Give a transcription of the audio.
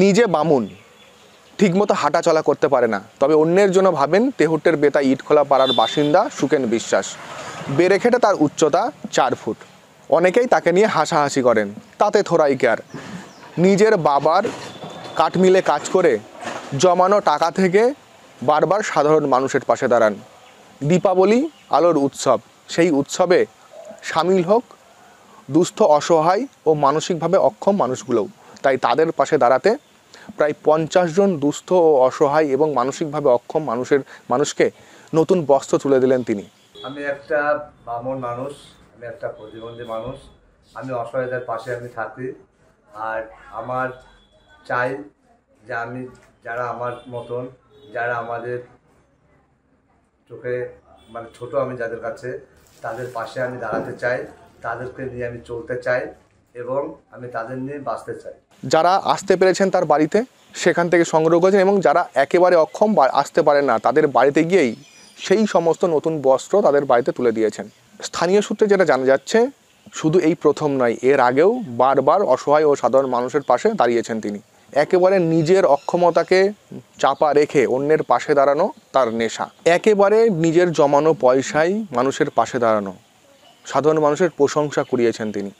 নিজে বামুন, ঠিকমতো হাঁটা চলা করতে পারে না, তবে অন্যের জন্য ভাবেন তেহট্টের বেতা ইটখোলা পাড়ার বাসিন্দা সুকেন বিশ্বাস। বেড়েখেটে তার উচ্চতা 4 ফুট। অনেকেই তাকে নিয়ে হাসাহাসি করেন, তাতে থোড়াই কেয়ার। নিজের বাবার কাঠমিলে কাজ করে জমানো টাকা থেকে বারবার সাধারণ মানুষের পাশে দাঁড়ান। দীপাবলি আলোর উৎসব, সেই উৎসবে সামিল হোক দুস্থ, অসহায় ও মানসিকভাবে অক্ষম মানুষগুলোও। তাই তাদের পাশে দাঁড়াতে প্রায় 50 জন দুস্থ ও অসহায় এবং মানসিকভাবে অক্ষম মানুষকে নতুন বস্ত্র তুলে দিলেন তিনি। আমি একটা ব্রাহ্মণ মানুষ, আমি একটা প্রতিবন্ধী মানুষ, আমি অসহায়দের পাশে আমি থাকি। আর আমার চাই যে আমি যারা আমার মতন, যারা আমাদের চোখে মানে ছোট, আমি যাদের কাছে, তাদের পাশে আমি দাঁড়াতে চাই, তাদেরকে নিয়ে আমি চলতে চাই এবং আমি তাদের নিয়ে বাঁচতে চাই। যারা আসতে পেরেছেন তার বাড়িতে, সেখান থেকে সংগ্রহ করেছেন, এবং যারা একেবারে অক্ষম বা আসতে পারেন না, তাদের বাড়িতে গিয়েই সেই সমস্ত নতুন বস্ত্র তাদের বাড়িতে তুলে দিয়েছেন। স্থানীয় সূত্রে যেটা জানা যাচ্ছে, শুধু এই প্রথম নয়, এর আগেও বারবার অসহায় ও সাধারণ মানুষের পাশে দাঁড়িয়েছেন তিনি। একেবারে নিজের অক্ষমতাকে চাপা রেখে অন্যের পাশে দাঁড়ানো তার নেশা। একেবারে নিজের জমানো পয়সায় মানুষের পাশে দাঁড়ানো, সাধারণ মানুষের প্রশংসা কুড়িয়েছেন তিনি।